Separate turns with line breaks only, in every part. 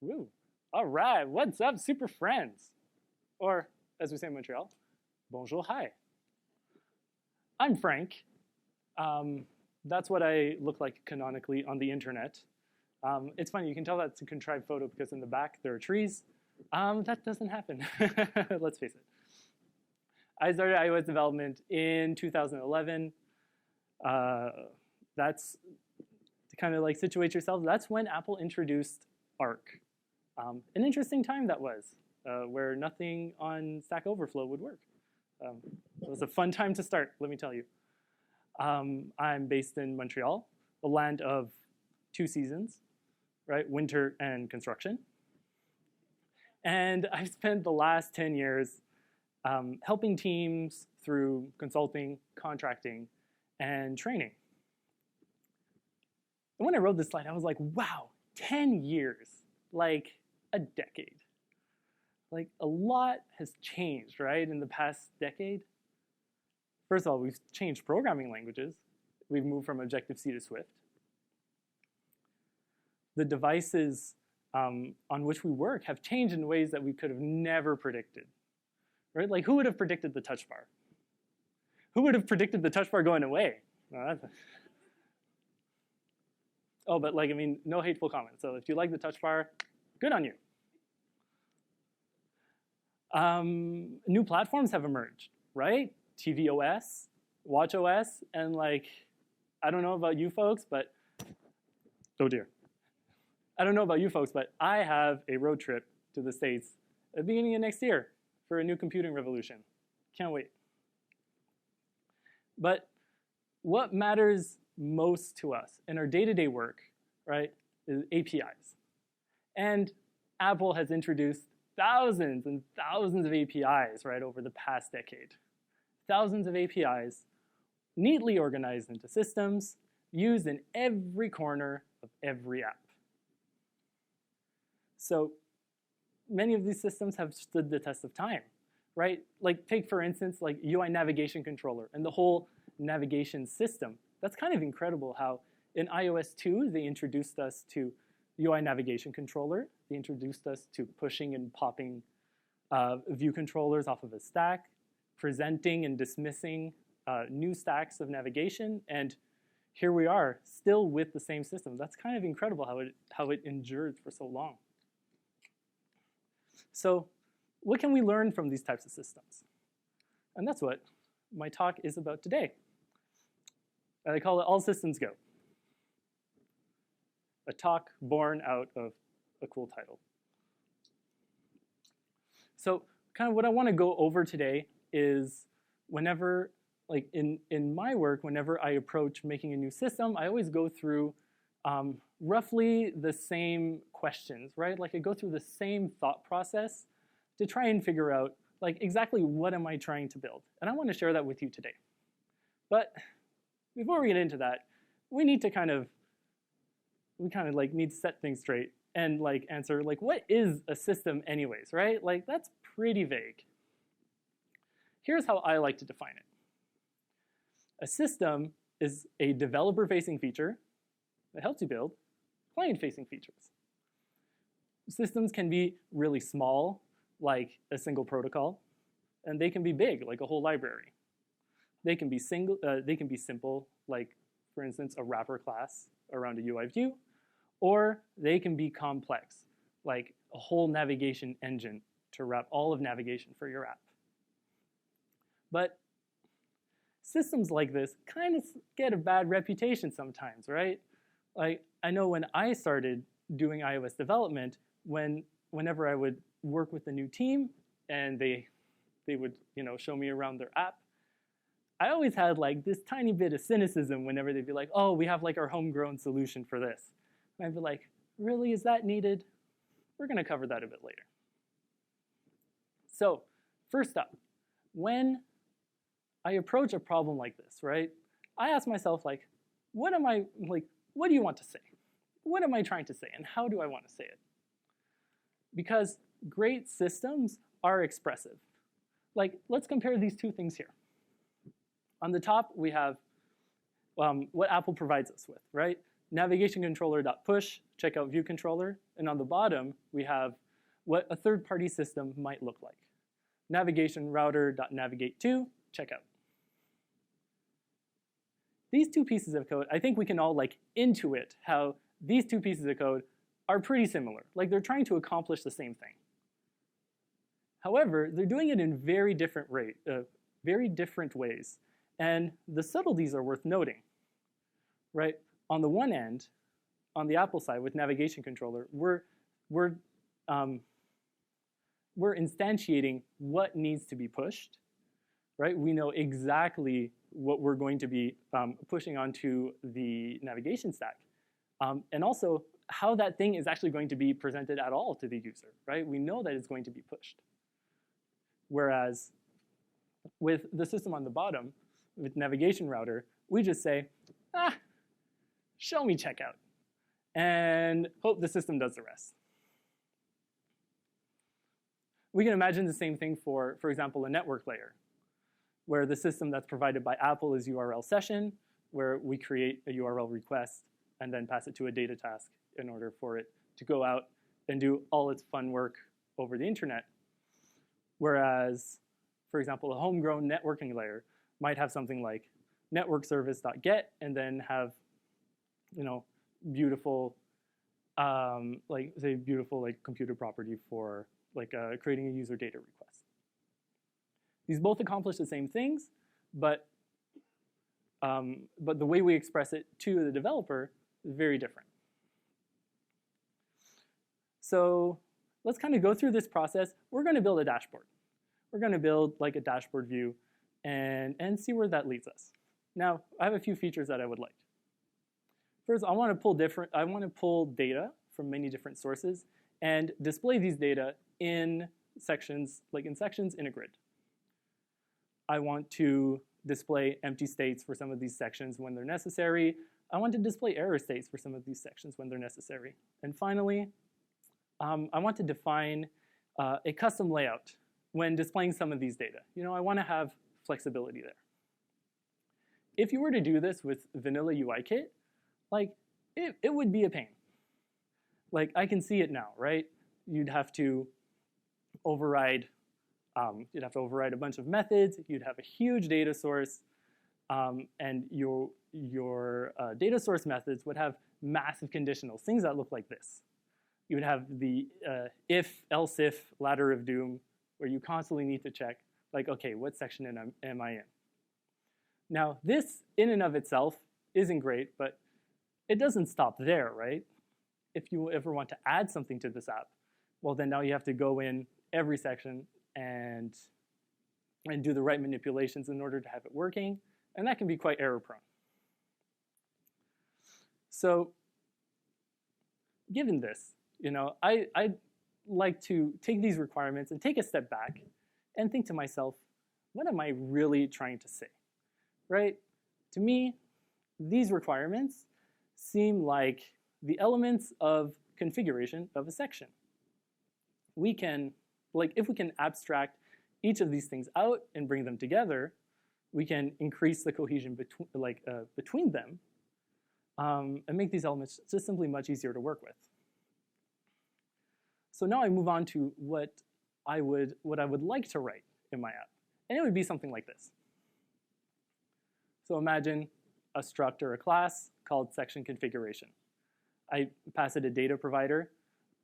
Woo. All right, what's up, super friends? Or, as we say in Montreal, bonjour, hi. I'm Frank. That's what I look like canonically on the internet. It's funny, you can tell that's a contrived photo because in the back there are trees. That doesn't happen, let's face it. I started iOS development in 2011. That's to kind of like situate yourself. That's when Apple introduced Arc. An interesting time that was, where nothing on Stack Overflow would work. It was a fun time to start, let me tell you. I'm based in Montreal, the land of two seasons, right? Winter and construction. And I've spent the last 10 years helping teams through consulting, contracting, and training. And when I wrote this slide, I was like, wow, 10 years, like a decade. Like a lot has changed, right, in the past decade. First of all, we've changed programming languages. We've moved from Objective-C to Swift. The devices on which we work have changed in ways that we could have never predicted, right? Like who would have predicted the touch bar? Who would have predicted the touch bar going away? Oh, but like, I mean, no hateful comments. So if you like the touch bar, good on you. New platforms have emerged, right? tvOS, watchOS, and like, I don't know about you folks, but, oh dear. I don't know about you folks, but I have a road trip to the States at the beginning of next year for a new computing revolution. Can't wait. But what matters most to us in our day-to-day work, right, is APIs. And Apple has introduced thousands and thousands of APIs, right, over the past decade. Thousands of APIs neatly organized into systems used in every corner of every app. So many of these systems have stood the test of time, right? Like take, for instance, like UI navigation controller and the whole navigation system. That's kind of incredible how in iOS 2, they introduced us to UI navigation controller. They introduced us to pushing and popping view controllers off of a stack, presenting and dismissing new stacks of navigation, and here we are, still with the same system. That's kind of incredible how it endured for so long. So what can we learn from these types of systems? And that's what my talk is about today. I call it All Systems Go. A talk born out of a cool title. So kind of what I want to go over today is whenever, like in my work, whenever I approach making a new system, I always go through roughly the same questions, right? Like I go through the same thought process to try and figure out like exactly what am I trying to build. And I want to share that with you today. But before we get into that, we kind of like need to set things straight and like answer like what is a system anyways, right? Like that's pretty vague. Here's how I like to define it. A system is a developer-facing feature that helps you build client-facing features. Systems can be really small, like a single protocol, and they can be big, like a whole library. They can be simple, like for instance, a wrapper class around a UI view, or they can be complex, like a whole navigation engine to wrap all of navigation for your app. But systems like this kind of get a bad reputation sometimes, right? Like I know when I started doing iOS development, whenever I would work with a new team and they would show me around their app, I always had like this tiny bit of cynicism whenever they'd be like, oh, we have like our homegrown solution for this. And I'd be like, really, is that needed? We're going to cover that a bit later. So first up, when I approach a problem like this, right, I ask myself like, what do you want to say? What am I trying to say and how do I want to say it? Because great systems are expressive. Like, let's compare these two things here. On the top, we have what Apple provides us with, right? navigation controller.push, checkout view controller, and on the bottom, we have what a third-party system might look like. Navigation router.navigate to, checkout. These two pieces of code, I think we can all intuit how these two pieces of code are pretty similar. Like they're trying to accomplish the same thing. However, they're doing it in very different ways. And the subtleties are worth noting, right? On the one end, on the Apple side with navigation controller, we're instantiating what needs to be pushed, right? We know exactly what we're going to be pushing onto the navigation stack. And also how that thing is actually going to be presented at all to the user, right? We know that it's going to be pushed. Whereas with the system on the bottom, with navigation router, we just say, show me checkout, and hope the system does the rest. We can imagine the same thing for example, a network layer, where the system that's provided by Apple is URL session, where we create a URL request and then pass it to a data task in order for it to go out and do all its fun work over the internet. Whereas, for example, a homegrown networking layer might have something like network service.get and then have, beautiful, beautiful computer property for creating a user data request. These both accomplish the same things, but the way we express it to the developer is very different. So let's kind of go through this process. We're going to build a dashboard. We're going to build a dashboard view and see where that leads us. Now, I have a few features that I would like. First, I want to pull data from many different sources and display these data in sections, in a grid. I want to display empty states for some of these sections when they're necessary. I want to display error states for some of these sections when they're necessary. And finally, I want to define a custom layout when displaying some of these data. I want to have flexibility there. If you were to do this with vanilla UIKit, it would be a pain. I can see it now, right? You'd have to override a bunch of methods. You'd have a huge data source, and your data source methods would have massive conditionals, things that look like this. You would have the if, else if ladder of doom, where you constantly need to check, okay, what section am I in? Now, this in and of itself isn't great, but it doesn't stop there, right? If you ever want to add something to this app, well, then now you have to go in every section and do the right manipulations in order to have it working, and that can be quite error-prone. So, given this, I'd like to take these requirements and take a step back and think to myself, what am I really trying to say, right? To me, these requirements seem like the elements of configuration of a section. We can, if we can abstract each of these things out and bring them together, we can increase the cohesion between them and make these elements just simply much easier to work with. So now I move on to what I would like to write in my app. And it would be something like this. So imagine a struct or a class called section configuration. I pass it a data provider.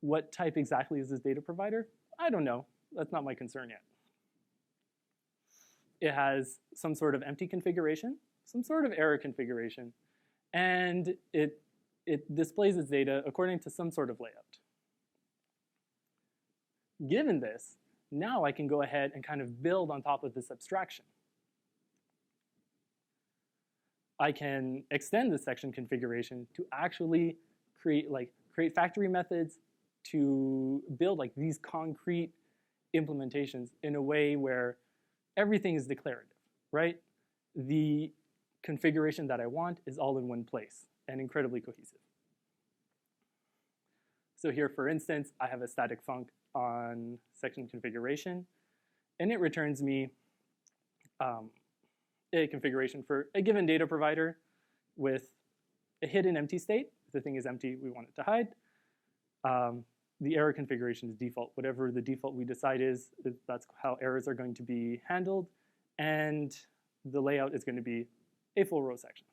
What type exactly is this data provider? I don't know. That's not my concern yet. It has some sort of empty configuration, some sort of error configuration, and it displays its data according to some sort of layout. Given this, now I can go ahead and kind of build on top of this abstraction. I can extend the section configuration to actually create factory methods to build these concrete implementations in a way where everything is declarative, right? The configuration that I want is all in one place and incredibly cohesive. So here, for instance, I have a static func on section configuration, and it returns me a configuration for a given data provider with a hidden empty state If the thing is empty, we want it to hide. The error configuration is default. Whatever the default we decide is, that's how errors are going to be handled. And the layout is going to be a full row section.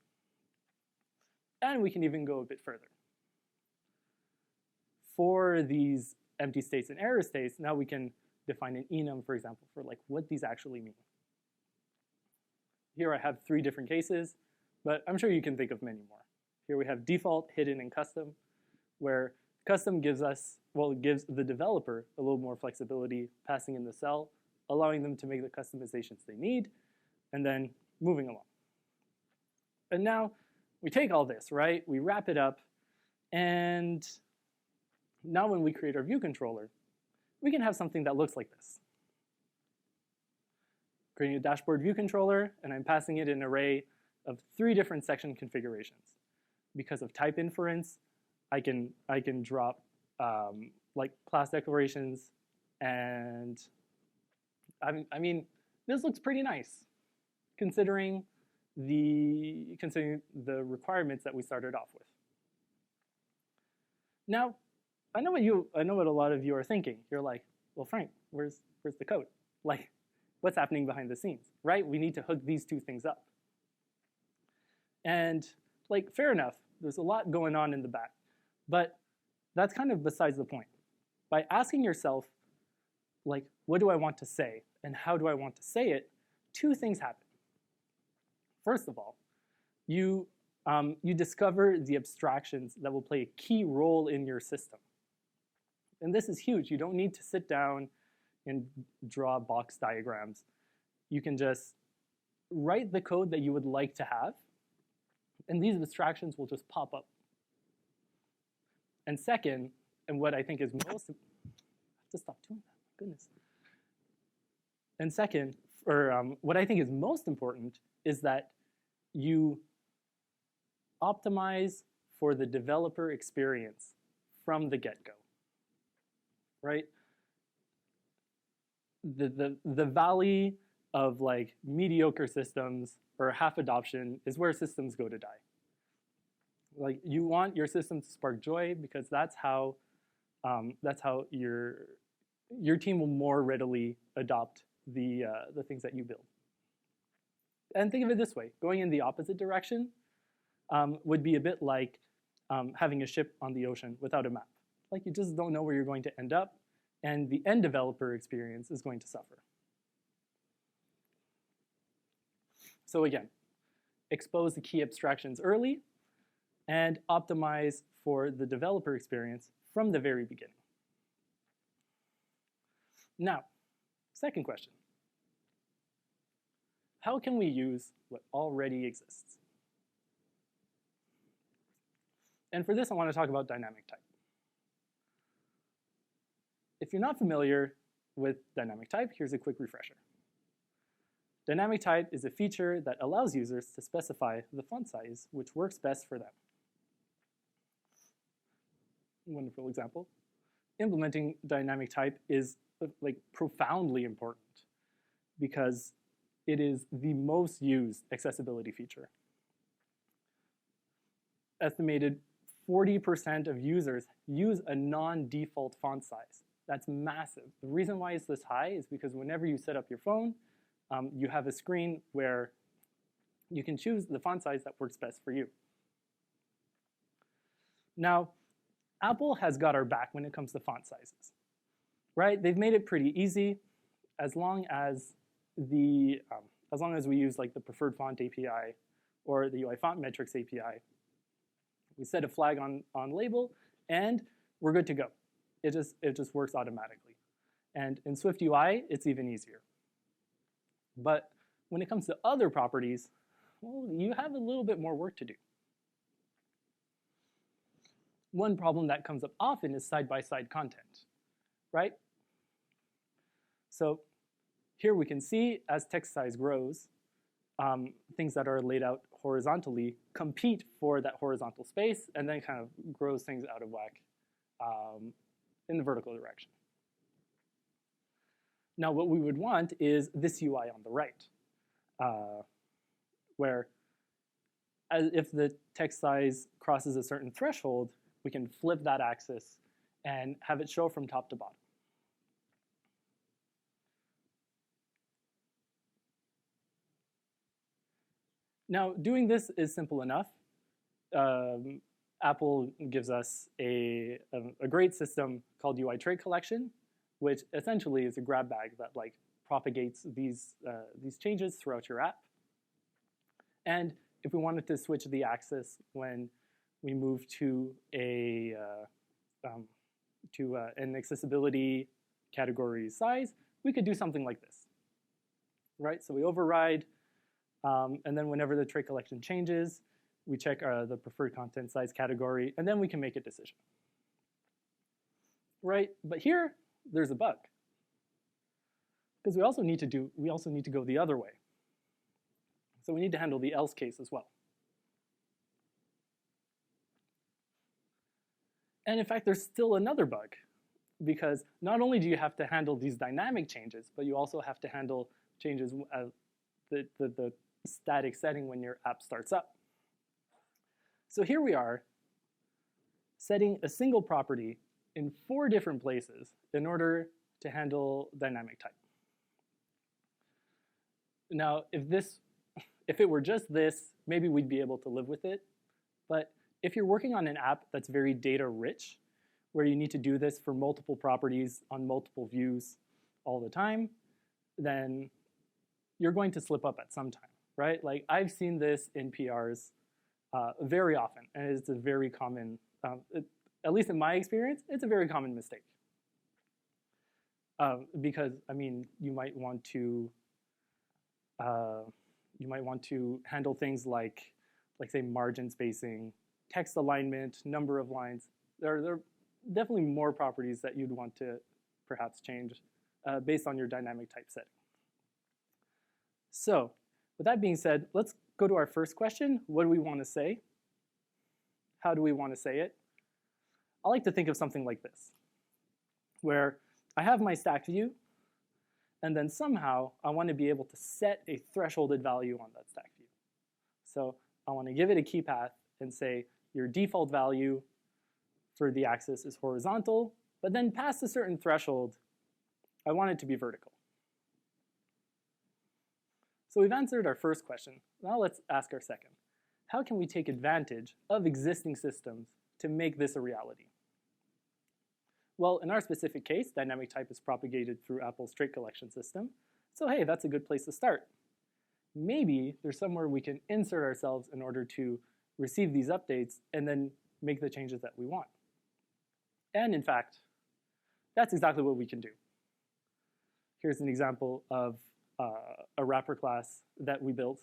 And we can even go a bit further. For these empty states and error states, now we can define an enum, for example, for like what these actually mean. Here I have 3 different cases, but I'm sure you can think of many more. Here we have default, hidden, and custom, where custom gives us, well, it gives the developer a little more flexibility passing in the cell, allowing them to make the customizations they need, and then moving along. And now we take all this, right? We wrap it up, and now when we create our view controller, we can have something that looks like this. Creating a dashboard view controller, and I'm passing it an array of 3 different section configurations. Because of type inference, I can drop like class declarations, and I mean this looks pretty nice, considering the requirements that we started off with. Now, I know what a lot of you are thinking. You're like, well, Frank, where's the code? Like, what's happening behind the scenes, right? We need to hook these 2 things up. And like, fair enough, there's a lot going on in the back, but that's kind of besides the point. By asking yourself, like, what do I want to say and how do I want to say it, 2 things happen. First of all, you discover the abstractions that will play a key role in your system. And this is huge. You don't need to sit down and draw box diagrams. You can just write the code that you would like to have, and these abstractions will just pop up. And second, and what I think is most, I have to stop doing that, goodness. And second, what I think is most important is that you optimize for the developer experience from the get-go, right? The valley of like mediocre systems or half adoption is where systems go to die. Like, you want your system to spark joy because that's how your team will more readily adopt the things that you build. And think of it this way: going in the opposite direction would be a bit like having a ship on the ocean without a map. Like, you just don't know where you're going to end up, and the end developer experience is going to suffer. So again, expose the key abstractions early and optimize for the developer experience from the very beginning. Now, second question. How can we use what already exists? And for this, I want to talk about dynamic type. If you're not familiar with dynamic type, here's a quick refresher. Dynamic type is a feature that allows users to specify the font size which works best for them. Wonderful example. Implementing dynamic type is like profoundly important because it is the most used accessibility feature. Estimated 40% of users use a non-default font size. That's massive. The reason why it's this high is because whenever you set up your phone, you have a screen where you can choose the font size that works best for you. Now, Apple has got our back when it comes to font sizes, right? They've made it pretty easy as long as we use like the preferred font API or the UI font metrics API. We set a flag on label, and we're good to go. It just works automatically. And in SwiftUI, it's even easier. But when it comes to other properties, well, you have a little bit more work to do. One problem that comes up often is side-by-side content, right? So here we can see as text size grows, things that are laid out horizontally compete for that horizontal space and then kind of grows things out of whack in the vertical direction. Now what we would want is this UI on the right, where if the text size crosses a certain threshold, we can flip that axis and have it show from top to bottom. Now, doing this is simple enough. Apple gives us a great system called UI Trait Collection, which essentially is a grab bag that like propagates these changes throughout your app. And if we wanted to switch the axis when we move to an accessibility category size, we could do something like this, right? So we override, and then whenever the trait collection changes, we check the preferred content size category, and then we can make a decision, right? But here, there's a bug, because we also need to go the other way. So we need to handle the else case as well. And in fact, there's still another bug, because not only do you have to handle these dynamic changes, but you also have to handle changes the static setting when your app starts up. So here we are setting a single property in 4 different places in order to handle dynamic type. Now, if it were just this, maybe we'd be able to live with it. But if you're working on an app that's very data rich, where you need to do this for multiple properties on multiple views all the time, then you're going to slip up at some time, right? Like I've seen this in PRs very often, and it's a very common, at least in my experience, it's a very common mistake. Because, I mean, you might want to handle things like say margin spacing, text alignment, number of lines. There are definitely more properties that you'd want to perhaps change based on your dynamic type setting. So with that being said, let's go to our first question. What do we want to say? How do we want to say it? I like to think of something like this, where I have my stack view, and then somehow I want to be able to set a thresholded value on that stack view. So I want to give it a key path and say your default value for the axis is horizontal, but then past a certain threshold, I want it to be vertical. So we've answered our first question. Now let's ask our second. How can we take advantage of existing systems to make this a reality? Well, in our specific case, dynamic type is propagated through Apple's trait collection system. So hey, that's a good place to start. Maybe there's somewhere we can insert ourselves in order to receive these updates and then make the changes that we want. And in fact, that's exactly what we can do. Here's an example of a wrapper class that we built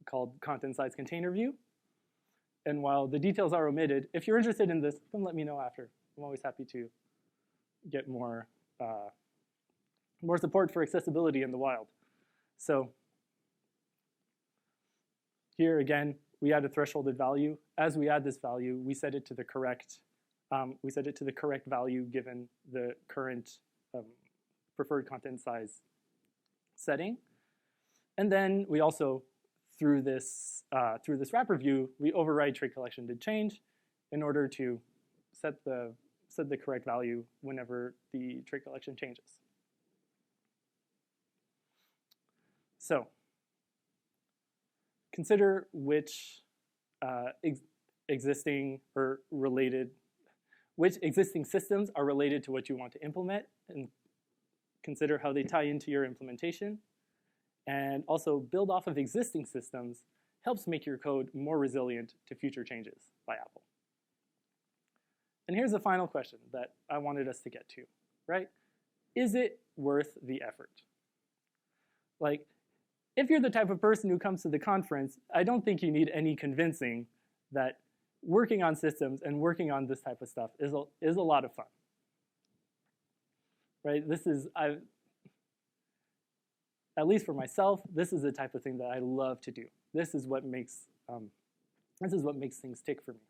called Content Size Container View. And while the details are omitted, if you're interested in this, come let me know after. I'm always happy to get more support for accessibility in the wild. So here again, we add a thresholded value. As we add this value, we set it to the correct value given the current preferred content size setting. And then we also, through this wrapper view, we override trait collection did change in order to set the correct value whenever the trait collection changes. So consider which existing systems are related to what you want to implement, and consider how they tie into your implementation. And also build off of existing systems helps make your code more resilient to future changes by Apple. And here's the final question that I wanted us to get to, right? Is it worth the effort? Like, if you're the type of person who comes to the conference, I don't think you need any convincing that working on systems and working on this type of stuff is a lot of fun, right? At least for myself, this is the type of thing that I love to do. This is what makes things tick for me.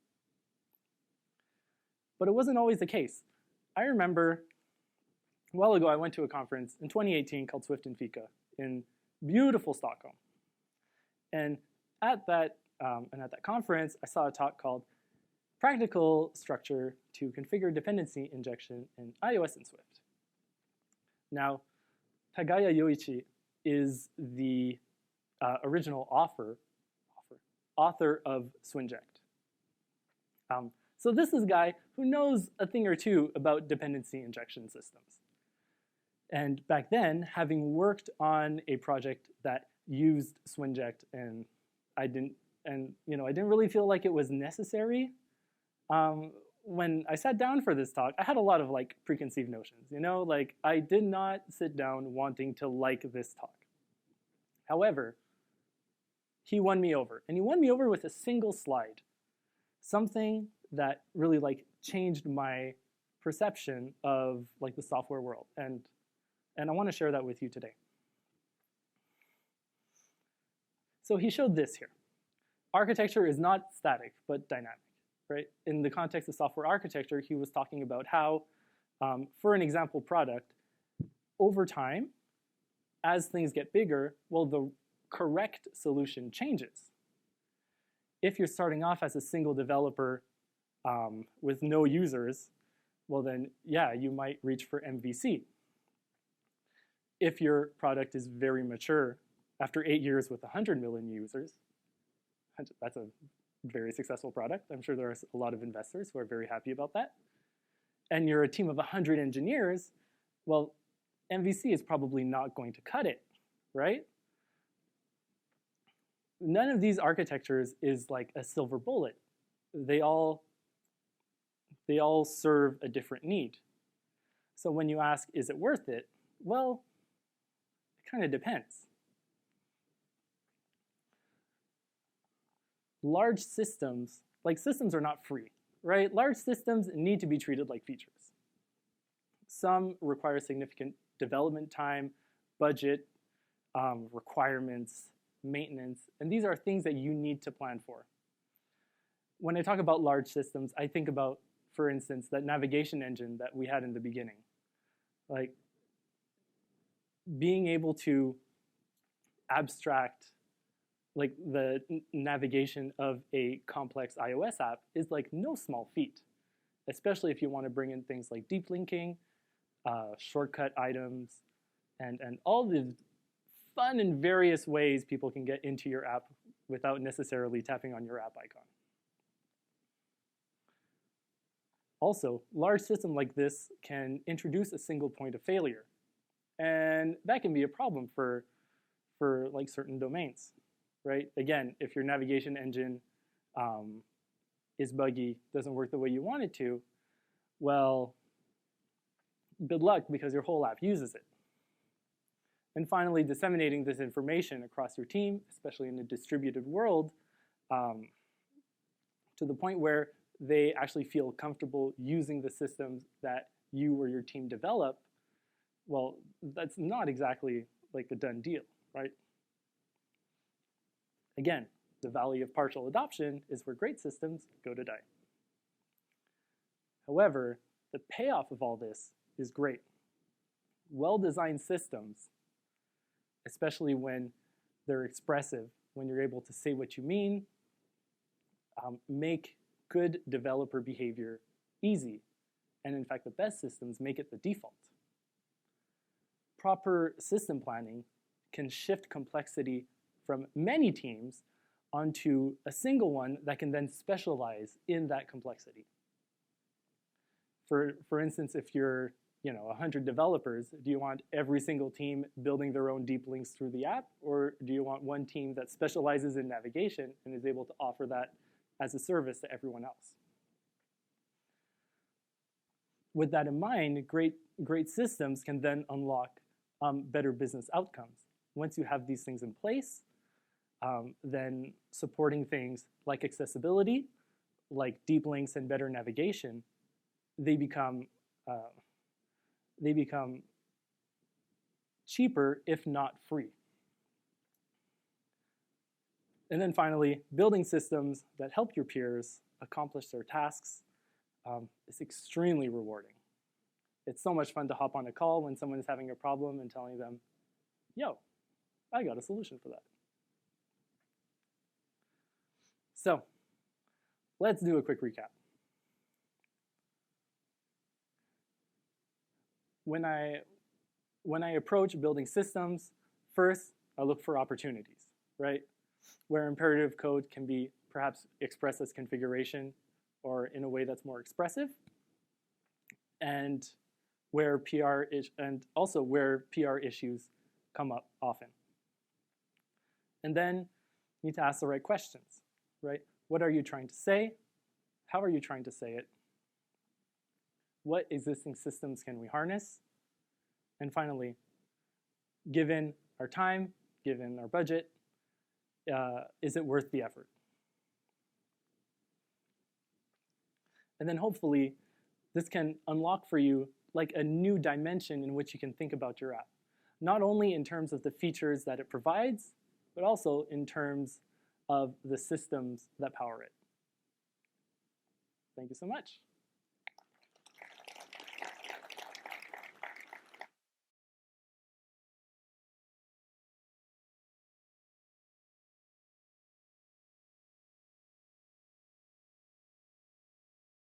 But it wasn't always the case. I remember a while ago I went to a conference in 2018 called Swift and Fika in beautiful Stockholm. And at that And at that conference, I saw a talk called Practical Structure to Configure Dependency Injection in iOS and Swift. Now, Tagaya Yoichi is the original author of Swinject. So this is a guy who knows a thing or two about dependency injection systems. And back then, having worked on a project that used Swinject, and I didn't really feel like it was necessary. When I sat down for this talk, I had a lot of like preconceived notions. Like I did not sit down wanting to like this talk. However, he won me over, and he won me over with a single slide, something that really like changed my perception of like the software world, and I want to share that with you today. So he showed this here. Architecture is not static, but dynamic, right? In the context of software architecture, he was talking about how, for an example product, over time, as things get bigger, well, the correct solution changes. If you're starting off as a single developer with no users, well then, yeah, you might reach for MVC. If your product is very mature, after 8 years with 100 million users, that's a very successful product. I'm sure there are a lot of investors who are very happy about that. And you're a team of 100 engineers, well, MVC is probably not going to cut it, right? None of these architectures is like a silver bullet. They all serve a different need. So when you ask, is it worth it? Well, it kind of depends. Large systems, like systems are not free, right? Large systems need to be treated like features. Some require significant development time, budget, requirements, maintenance, and these are things that you need to plan for. When I talk about large systems, I think about, for instance, that navigation engine that we had in the beginning. Like being able to abstract like the navigation of a complex iOS app is like no small feat, especially if you want to bring in things like deep linking, shortcut items, and all the fun and various ways people can get into your app without necessarily tapping on your app icon. Also, large system like this can introduce a single point of failure, and that can be a problem for like certain domains. Right? Again, if your navigation engine is buggy, doesn't work the way you want it to, well, good luck because your whole app uses it. And finally, disseminating this information across your team, especially in a distributed world, to the point where they actually feel comfortable using the systems that you or your team develop, well, that's not exactly like a done deal, right? Again, the valley of partial adoption is where great systems go to die. However, the payoff of all this is great. Well-designed systems, especially when they're expressive, when you're able to say what you mean, make good developer behavior easy. And in fact, the best systems make it the default. Proper system planning can shift complexity from many teams onto a single one that can then specialize in that complexity. For instance, if you're 100 developers, do you want every single team building their own deep links through the app, or do you want one team that specializes in navigation and is able to offer that as a service to everyone else? With that in mind, great systems can then unlock better business outcomes. Once you have these things in place, then supporting things like accessibility, like deep links and better navigation, they become cheaper, if not free. And then finally, building systems that help your peers accomplish their tasks is extremely rewarding. It's so much fun to hop on a call when someone is having a problem and telling them, yo, I got a solution for that. So let's do a quick recap. When I approach building systems, first I look for opportunities, right? Where imperative code can be perhaps expressed as configuration or in a way that's more expressive, and where also where PR issues come up often. And then you need to ask the right questions, right? What are you trying to say? How are you trying to say it? What existing systems can we harness? And finally, given our time, given our budget, is it worth the effort? And then hopefully, this can unlock for you like a new dimension in which you can think about your app. Not only in terms of the features that it provides, but also in terms of the systems that power it. Thank you so much.